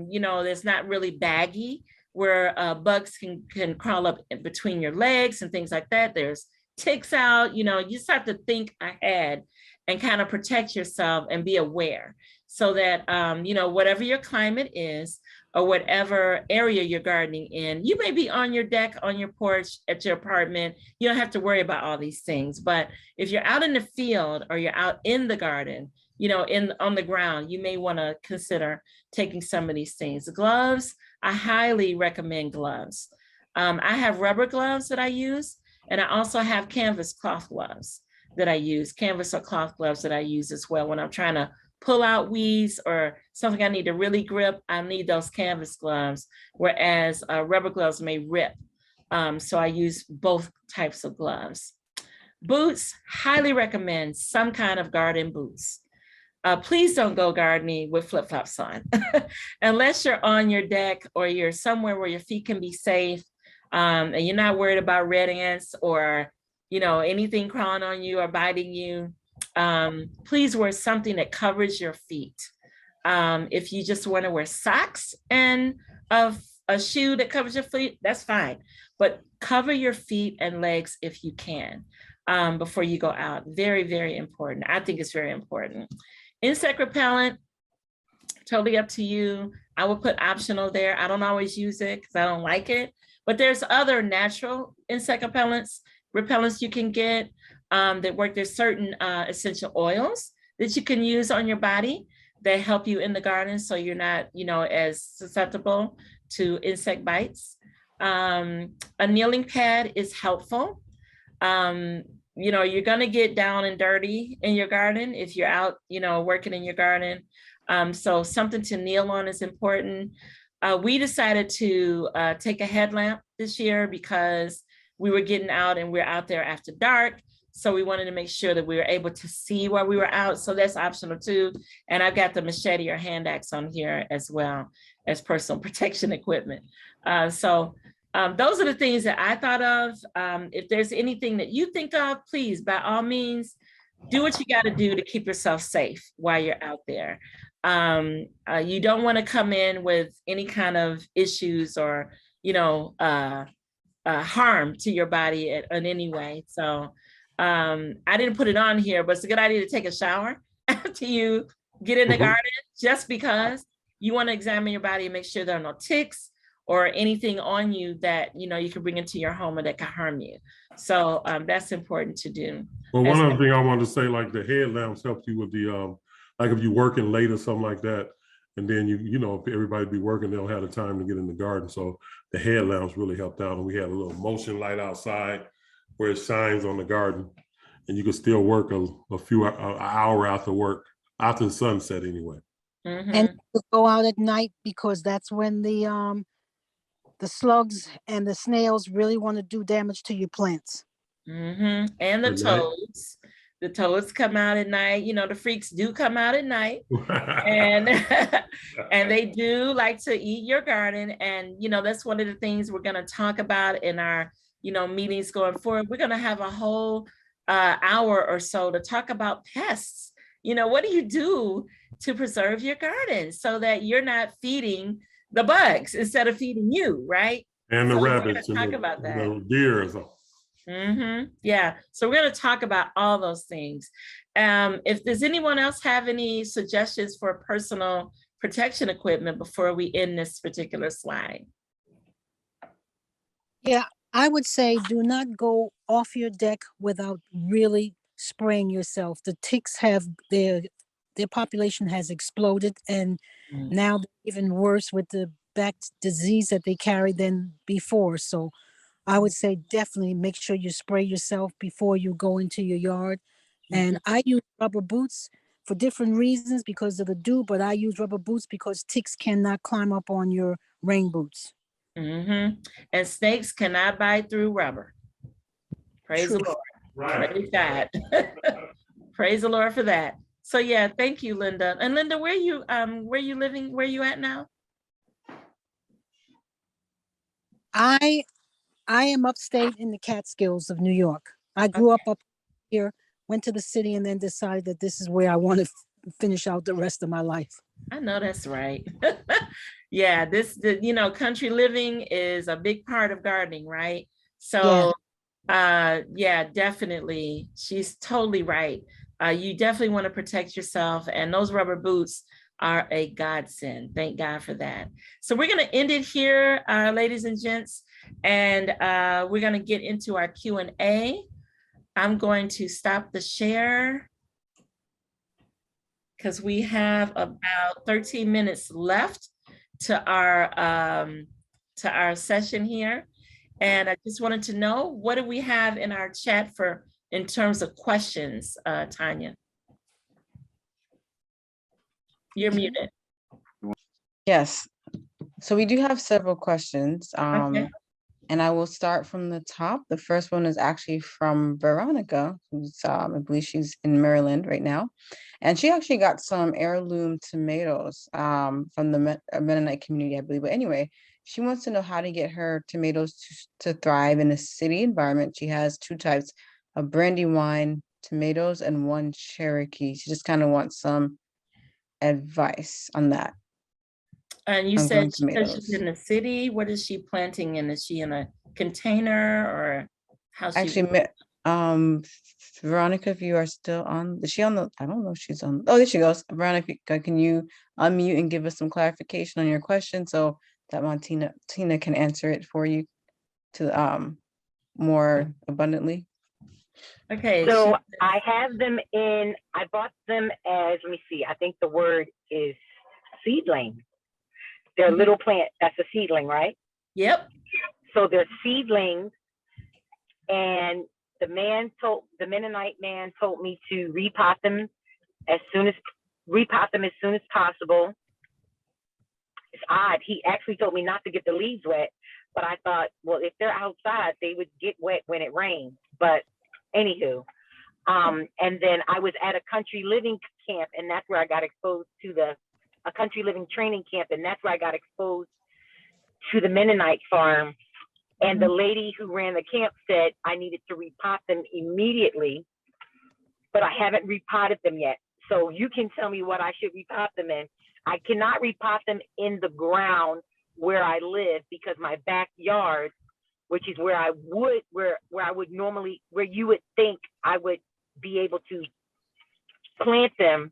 you know, it's not really baggy, where bugs can crawl up in between your legs and things like that. There's ticks out, you know, you just have to think ahead and kind of protect yourself and be aware, so that, you know, whatever your climate is, or whatever area you're gardening in, you may be on your deck, on your porch, at your apartment. You don't have to worry about all these things. But if you're out in the field or you're out in the garden, you know, on the ground, you may want to consider taking some of these things. Gloves, I highly recommend gloves. I have rubber gloves that I use, and I also have canvas cloth gloves that I use, canvas or cloth gloves that I use as well when I'm trying to pull out weeds or something I need to really grip. I need those canvas gloves, whereas rubber gloves may rip. So I use both types of gloves. Boots, highly recommend some kind of garden boots. Please don't go gardening with flip-flops on, unless you're on your deck or you're somewhere where your feet can be safe, and you're not worried about red ants or, you know, anything crawling on you or biting you. Please wear something that covers your feet. If you just want to wear socks and a shoe that covers your feet, that's fine. But cover your feet and legs if you can, before you go out. Very, very important. I think it's very important. Insect repellent, totally up to you. I would put optional there. I don't always use it because I don't like it, but there's other natural insect repellents you can get that work. There's certain essential oils that you can use on your body that help you in the garden, so you're not, you know, as susceptible to insect bites. A kneeling pad is helpful. You know, you're gonna get down and dirty in your garden if you're out, you know, working in your garden. So something to kneel on is important. We decided to take a headlamp this year because we were getting out and we're out there after dark. So we wanted to make sure that we were able to see while we were out. So that's optional too. And I've got the machete or hand axe on here as well as personal protection equipment. Those are the things that I thought of. If there's anything that you think of, please, by all means, do what you got to do to keep yourself safe while you're out there. You don't want to come in with any kind of issues or, you know, harm to your body in any way. So I didn't put it on here, but it's a good idea to take a shower after you get in the garden, just because you want to examine your body and make sure there are no ticks or anything on you that, you know, you can bring into your home and that can harm you. So that's important to do. Well, one other thing I wanted to say, like the headlamps help you with the, like if you're working late or something like that, and then you know, if everybody be working, they'll have the time to get in the garden. So the headlamps really helped out. And we had a little motion light outside where it shines on the garden, and you can still work a few hour after work, after the sunset anyway. And go out at night, because that's when the slugs and the snails really want to do damage to your plants. And the toads. The toads come out at night. You know, the freaks do come out at night, and and they do like to eat your garden. And, you know, that's one of the things we're going to talk about in our, you know, meetings going forward. We're going to have a whole hour or so to talk about pests. You know, what do you do to preserve your garden so that you're not feeding the bugs instead of feeding you, right? And the rabbits and talk about that. The deer. Yeah, so we're going to talk about all those things. If does anyone else have any suggestions for personal protection equipment before we end this particular slide? Yeah, I would say do not go off your deck without really spraying yourself. The ticks have their population has exploded, and Mm. now they're even worse with the back disease that they carry than before. So I would say definitely make sure you spray yourself before you go into your yard. And I use rubber boots for different reasons because of the dew, but I use rubber boots because ticks cannot climb up on your rain boots. Mm-hmm. And snakes cannot bite through rubber. Praise True. the Lord. Right. Praise God. Praise the Lord for that. So yeah, thank you, Linda. And Linda, where you living? Where you at now? I am upstate in the Catskills of New York. I grew up here, went to the city, and then decided that this is where I want to finish out the rest of my life. I know that's right. Yeah, country living is a big part of gardening, right? So, yeah, definitely. She's totally right. You definitely want to protect yourself, and those rubber boots are a godsend. Thank God for that. So we're going to end it here, ladies and gents, and we're going to get into our Q&A. I'm going to stop the share because we have about 13 minutes left to our session here. And I just wanted to know, what do we have in our chat in terms of questions, Tanya? You're muted. Yes. So we do have several questions. Okay. And I will start from the top. The first one is actually from Veronica, who's I believe she's in Maryland right now. And she actually got some heirloom tomatoes from the Mennonite community, I believe. But anyway, she wants to know how to get her tomatoes to thrive in a city environment. She has 2 types of Brandywine tomatoes and 1 Cherokee. She just kind of wants some advice on that. And you on said growing tomatoes. she's in the city. What is she planting in? Is she in a container, or how's she? Actually, Veronica, if you are still on, is she on the, I don't know if she's on, oh, there she goes. Veronica, can you unmute and give us some clarification on your question so that Tina can answer it for you to more abundantly? Okay. So I have them I bought them as, let me see, I think the word is seedling. They're little plant, that's a seedling, right? Yep. So they're seedlings, and the Mennonite man told me to repot them as soon as possible. It's odd. He actually told me not to get the leaves wet, but I thought, well, if they're outside, they would get wet when it rains. But anywho, and then I was at a country living camp, and that's where I got exposed to a country living training camp, and that's where I got exposed to the Mennonite farm. And the lady who ran the camp said I needed to repot them immediately, but I haven't repotted them yet. So you can tell me what I should repot them in. I cannot repot them in the ground where I live, because my backyard, which is where I would normally, where you would think I would be able to plant them,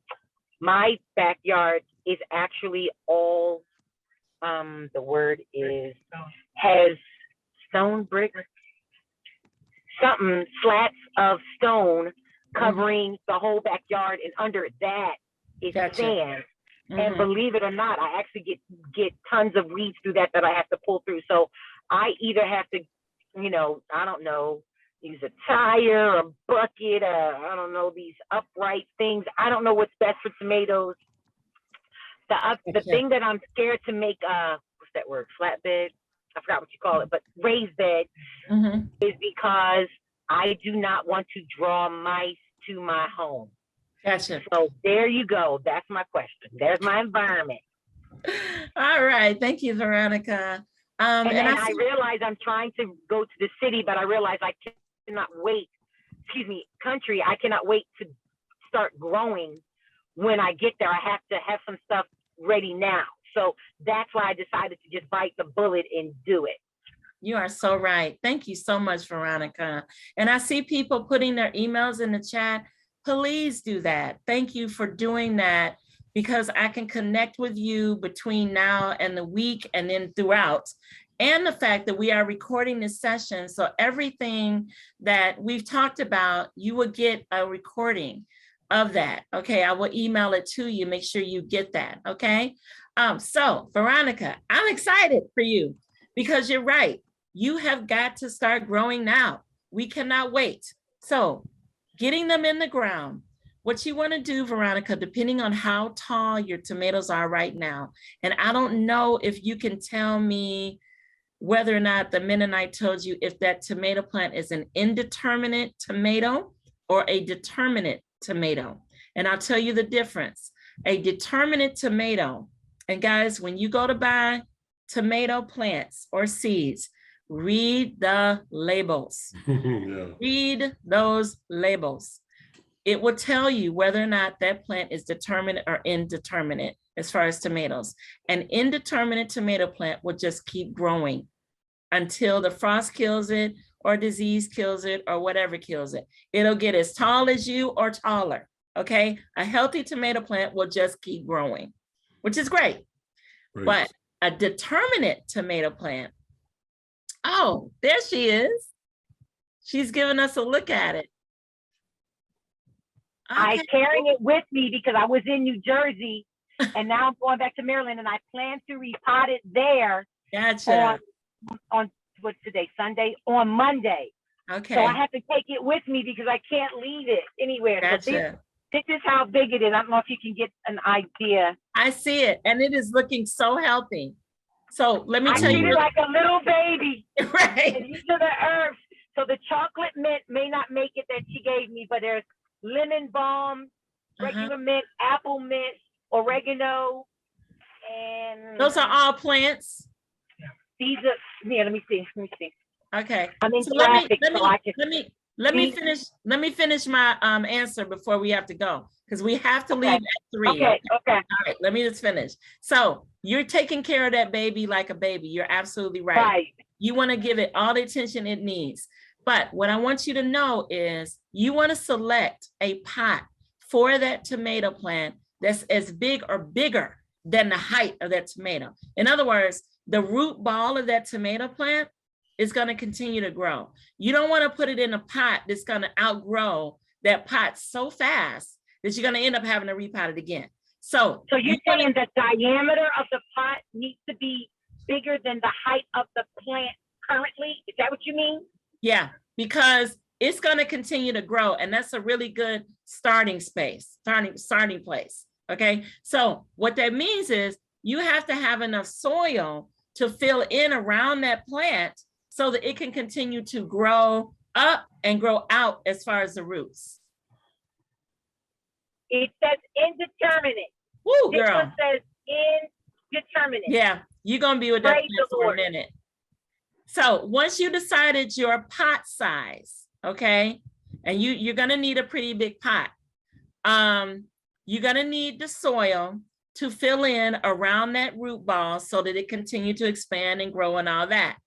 my backyard is actually all, the word is, has stone brick, slats of stone covering the whole backyard, and under that is sand. And believe it or not, I actually get tons of weeds through that I have to pull through. So I either have to, I don't know, use a tire, a bucket, I don't know, these upright things. I don't know what's best for tomatoes. The thing that I'm scared to make, what's that word? Flatbed? I forgot what you call it, but raised bed is because I do not want to draw mice to my home. Gotcha. So there you go. That's my question. There's my environment. All right. Thank you, Veronica. And I realize I'm trying to go to the city, but I realize I cannot wait. Country, I cannot wait to start growing when I get there. I have to have some stuff ready now. So that's why I decided to just bite the bullet and do it. You are so right. Thank you so much, Veronica. And I see people putting their emails in the chat. Please do that. Thank you for doing that. because I can connect with you between now and the week and then throughout. And the fact that we are recording this session, so everything that we've talked about, you will get a recording of that. Okay, I will email it to you, make sure you get that, okay? So Veronica, I'm excited for you because you're right. You have got to start growing now. We cannot wait. So getting them in the ground, what you want to do, Veronica, depending on how tall your tomatoes are right now, and I don't know if you can tell me whether or not the Mennonite told you if that tomato plant is an indeterminate tomato or a determinate tomato. And I'll tell you the difference. A determinate tomato, and guys, when you go to buy tomato plants or seeds, read the labels. Yeah. Read those labels. It will tell you whether or not that plant is determinate or indeterminate as far as tomatoes. An indeterminate tomato plant will just keep growing until the frost kills it or disease kills it or whatever kills it. It'll get as tall as you or taller, okay? A healthy tomato plant will just keep growing, which is great. But a determinate tomato plant, oh, there she is. She's giving us a look at it. Okay. I'm carrying it with me because I was in New Jersey and now I'm going back to Maryland and I plan to repot it there. Gotcha. On what's today, Sunday, on Monday. Okay. So I have to take it with me because I can't leave it anywhere. Gotcha. So this is how big it is. I don't know if you can get an idea. I see it, and it is looking so healthy. So let me I tell treat you. it like a little baby. Right. And these are the herbs. So the chocolate mint may not make it that she gave me, but there's lemon balm, regular mint, apple mint, oregano, and those are all plants. these are, yeah, let me see. Okay. I'm in So traffic, let me finish my answer before we have to go, because we have to leave at 3. Okay. All right, let me just finish. So you're taking care of that baby like a baby. You're absolutely right. Right. You want to give it all the attention it needs. But what I want you to know is you want to select a pot for that tomato plant that's as big or bigger than the height of that tomato. In other words, the root ball of that tomato plant is going to continue to grow. You don't want to put it in a pot that's going to outgrow that pot so fast that you're going to end up having to repot it again. So you're saying the diameter of the pot needs to be bigger than the height of the plant currently? Is that what you mean? Yeah, because it's going to continue to grow, and that's a really good starting place. Okay, so what that means is you have to have enough soil to fill in around that plant so that it can continue to grow up and grow out as far as the roots. It says indeterminate. Woo, This girl. one says indeterminate. Yeah, you're going to be with that Praise plant the for a Lord. minute. So once you decided your pot size, okay, and you're going to need a pretty big pot. You're going to need the soil to fill in around that root ball so that it continue to expand and grow and all that.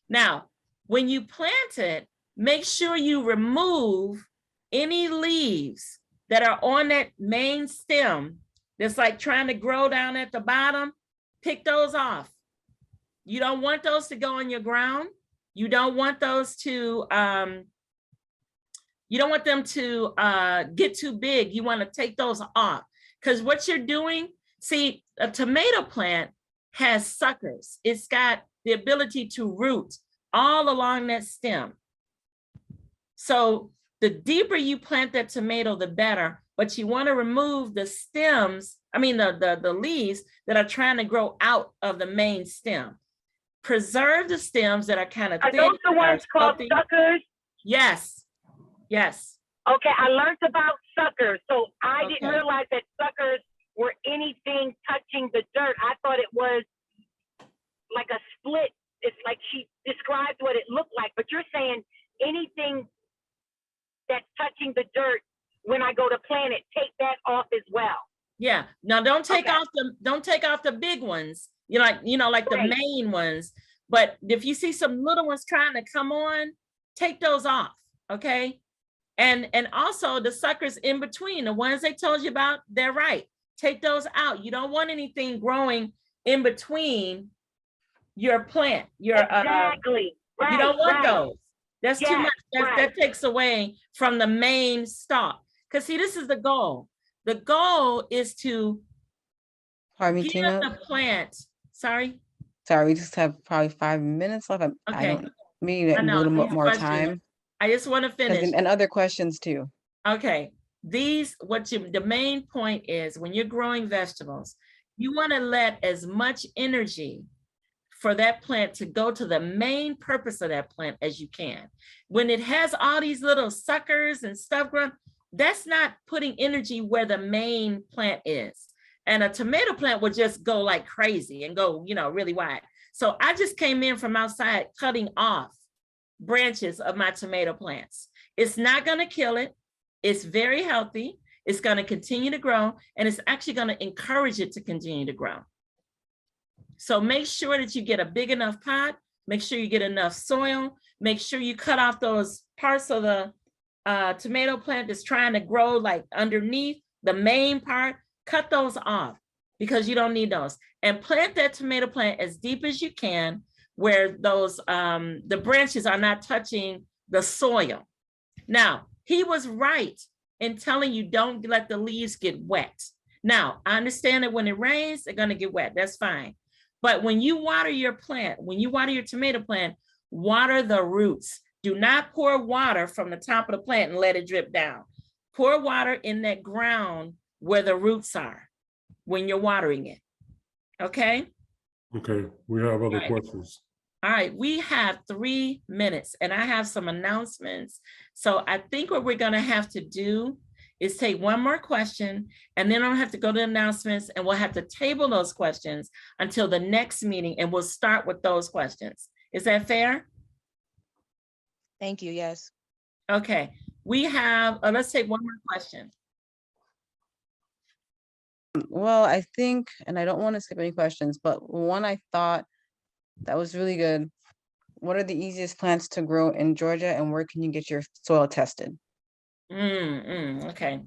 Now, when you plant it, make sure you remove any leaves that are on that main stem that's like trying to grow down at the bottom. Pick those off. You don't want those to go in your ground. You don't want those to, you don't want them to get too big. You want to take those off, because what you're doing, see, a tomato plant has suckers. It's got the ability to root all along that stem. So the deeper you plant that tomato, the better, but you want to remove the stems, the leaves that are trying to grow out of the main stem. Preserve the stems that are kind of thin. Are those the ones called suckers? Yes. Yes. Okay, I learned about suckers. So I didn't realize that suckers were anything touching the dirt. I thought it was like a split. It's like she described what it looked like, but you're saying anything that's touching the dirt when I go to plant it, take that off as well. Yeah. Now don't take off the big ones. Like the main ones. But if you see some little ones trying to come on, take those off. Okay. And also the suckers in between, the ones they told you about, they're right. Take those out. You don't want anything growing in between your plant. Exactly. You don't want Right. those. That's too Yes, much. That takes away from the main stalk. Because see, this is the goal. The goal is to Pardon me, give Tina. the plant. Sorry. Sorry, we just have probably 5 minutes left. I Okay. don't, maybe I a know, little these more questions- time. I just want to finish. And other questions too. Okay. The main point is when you're growing vegetables, you want to let as much energy for that plant to go to the main purpose of that plant as you can. When it has all these little suckers and stuff growing, that's not putting energy where the main plant is. And a tomato plant would just go like crazy and go, really wide. So I just came in from outside cutting off branches of my tomato plants. It's not going to kill it. It's very healthy. It's going to continue to grow, and it's actually going to encourage it to continue to grow. So make sure that you get a big enough pot, make sure you get enough soil, make sure you cut off those parts of the tomato plant that's trying to grow like underneath the main part, cut those off because you don't need those. And plant that tomato plant as deep as you can where those, the branches are not touching the soil. Now, he was right in telling you don't let the leaves get wet. Now, I understand that when it rains, they're gonna get wet, that's fine. But when you water your plant, when you water your tomato plant, water the roots. Do not pour water from the top of the plant and let it drip down. Pour water in that ground where the roots are when you're watering it, okay? Okay, we have other questions. All right, we have 3 minutes and I have some announcements. So I think what we're gonna have to do is take one more question and then I'll have to go to announcements and we'll have to table those questions until the next meeting and we'll start with those questions. Is that fair? Thank you. Yes. Okay, we have, let's take one more question. Well, I think, and I don't want to skip any questions, but one I thought that was really good. What are the easiest plants to grow in Georgia and where can you get your soil tested? Okay.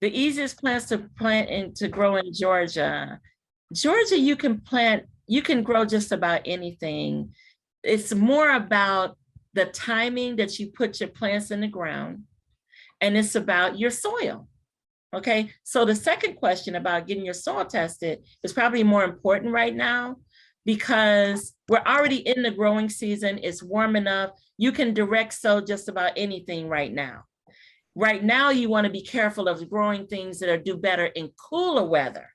The easiest plants to plant and to grow in Georgia. Georgia, you can grow just about anything. It's more about the timing that you put your plants in the ground, and it's about your soil. Okay, so the second question about getting your soil tested is probably more important right now because we're already in the growing season. It's warm enough. You can direct sow just about anything right now. Right now, you want to be careful of growing things that do better in cooler weather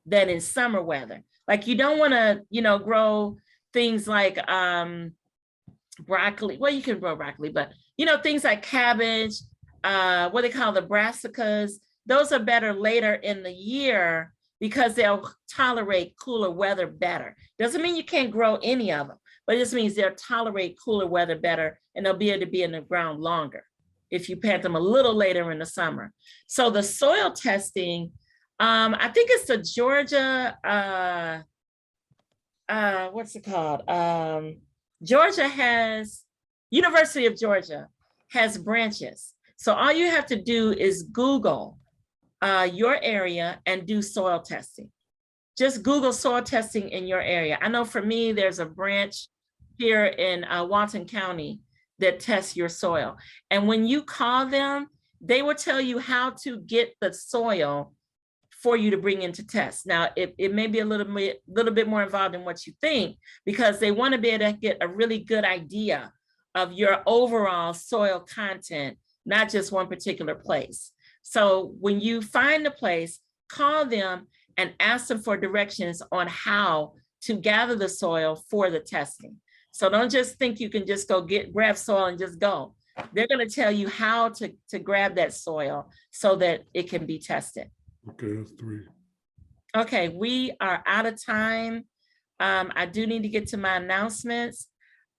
than in summer weather. Like you don't want to, grow things like broccoli. Well, you can grow broccoli, but things like cabbage, what they call the brassicas. Those are better later in the year because they'll tolerate cooler weather better. Doesn't mean you can't grow any of them, but it just means they'll tolerate cooler weather better and they'll be able to be in the ground longer if you plant them a little later in the summer. So the soil testing, I think it's the Georgia, what's it called? University of Georgia has branches. So all you have to do is Google your area and do soil testing. Just Google soil testing in your area. I know for me, there's a branch here in Walton County that tests your soil. And when you call them, they will tell you how to get the soil for you to bring into test. Now, it may be a little bit more involved than what you think because they want to be able to get a really good idea of your overall soil content, not just one particular place. So when you find the place, call them and ask them for directions on how to gather the soil for the testing. So don't just think you can just go grab soil and just go. They're going to tell you how to grab that soil so that it can be tested. Okay, that's 3. Okay, we are out of time. I do need to get to my announcements.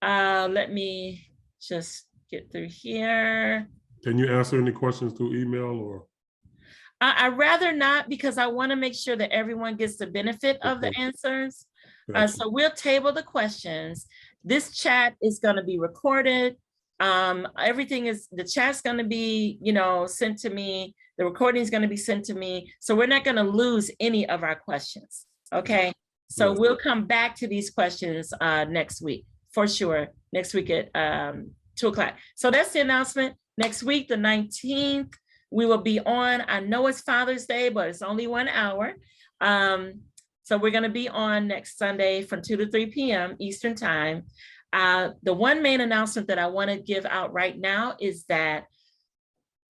Let me just get through here. Can you answer any questions through email or? I'd rather not because I want to make sure that everyone gets the benefit of the answers. So we'll table the questions. This chat is going to be recorded Everything is, the chat's going to be, you know, sent to me. The recording is going to be sent to me. So we're not going to lose any of our questions. Okay. So we'll come back to these questions next week for sure. Next week at 2 o'clock. So that's the announcement. Next week, the 19th, we will be on. I know it's Father's Day, but it's only 1 hour. So we're going to be on next Sunday from 2 to 3 p.m. Eastern time. The one main announcement that I want to give out right now is that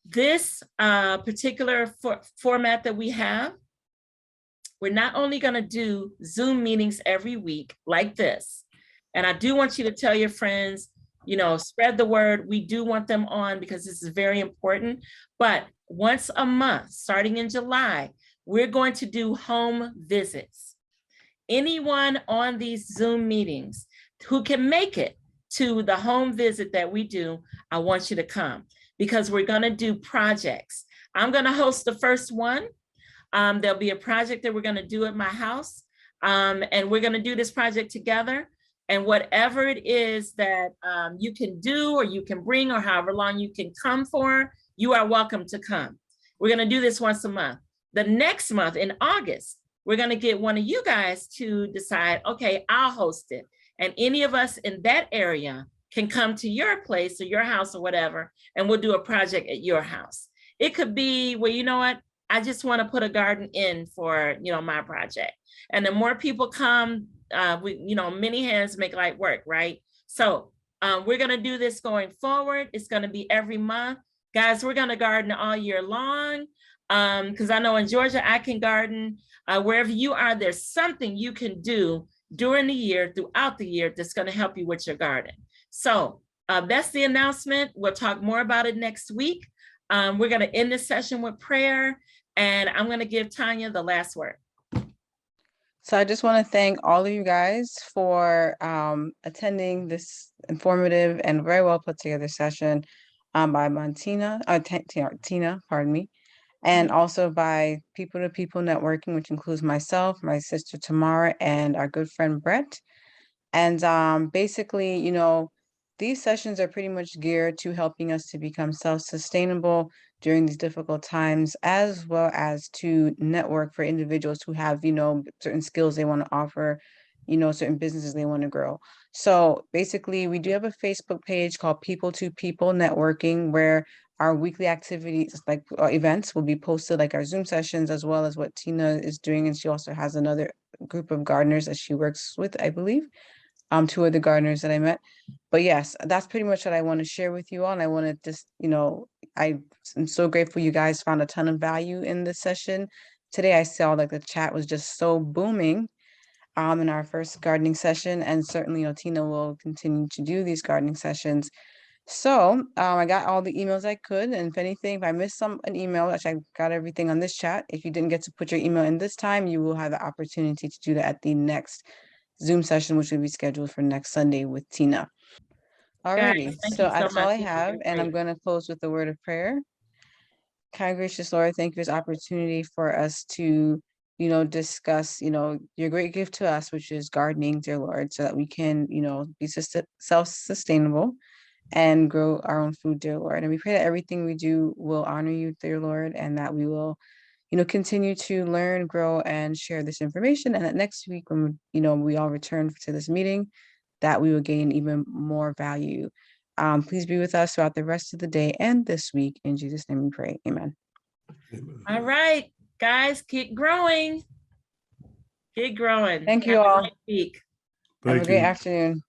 this particular format that we have, we're not only going to do Zoom meetings every week like this, and I do want you to tell your friends, you know, spread the word. We do want them on because this is very important. But once a month, starting in July, we're going to do home visits. Anyone on these Zoom meetings who can make it to the home visit that we do, I want you to come because we're going to do projects. I'm going to host the first one. There'll be a project that we're going to do at my house, and we're going to do this project together. And whatever it is that you can do or you can bring or however long you can come for, you are welcome to come. We're going to do this once a month. The next month in August, we're going to get one of you guys to decide, okay, I'll host it. And any of us in that area can come to your place or your house or whatever, and we'll do a project at your house. It could be, well, you know what? I just want to put a garden in for, you know, my project. And the more people come, you know, many hands make light work, right? So we're going to do this going forward. It's going to be every month. Guys, we're going to garden all year long because I know in Georgia, I can garden. Wherever you are, there's something you can do during the year, throughout the year, that's going to help you with your garden. So that's the announcement. We'll talk more about it next week. We're going to end this session with prayer, and I'm going to give Tanya the last word. So I just want to thank all of you guys for attending this informative and very well put together session by Tina, pardon me, and also by People to People Networking, which includes myself, my sister Tamara, and our good friend Brett. And basically, you know, these sessions are pretty much geared to helping us to become self-sustainable during these difficult times, as well as to network for individuals who have, you know, certain skills they want to offer, you know, certain businesses they want to grow. So basically, we do have a Facebook page called People to People Networking, where our weekly activities, like events, will be posted, like our Zoom sessions, as well as what Tina is doing. And she also has another group of gardeners that she works with, I believe. 2 of the gardeners that I met. But yes, that's pretty much what I want to share with you all. And I want to just, you know, I'm so grateful you guys found a ton of value in this session. Today I saw like the chat was just so booming in our first gardening session. And certainly, you know, Tina will continue to do these gardening sessions. So I got all the emails I could. And if anything, if I missed an email, actually I got everything on this chat. If you didn't get to put your email in this time, you will have the opportunity to do that at the next Zoom session, which will be scheduled for next Sunday with Tina. Alrighty, so that's all I have, and I'm going to close with a word of prayer. Kind gracious Lord, thank you for this opportunity for us to, you know, discuss, you know, your great gift to us, which is gardening, dear Lord, so that we can, you know, be self-sustainable and grow our own food, dear Lord. And we pray that everything we do will honor you, dear Lord, and that we will, you know, continue to learn, grow, and share this information. And that next week, when, you know, we all return to this meeting, that we will gain even more value. Please be with us throughout the rest of the day and this week. In Jesus' name we pray. Amen. All right, guys, keep growing. Keep growing. Thank you all. Have a great week. Have a great afternoon.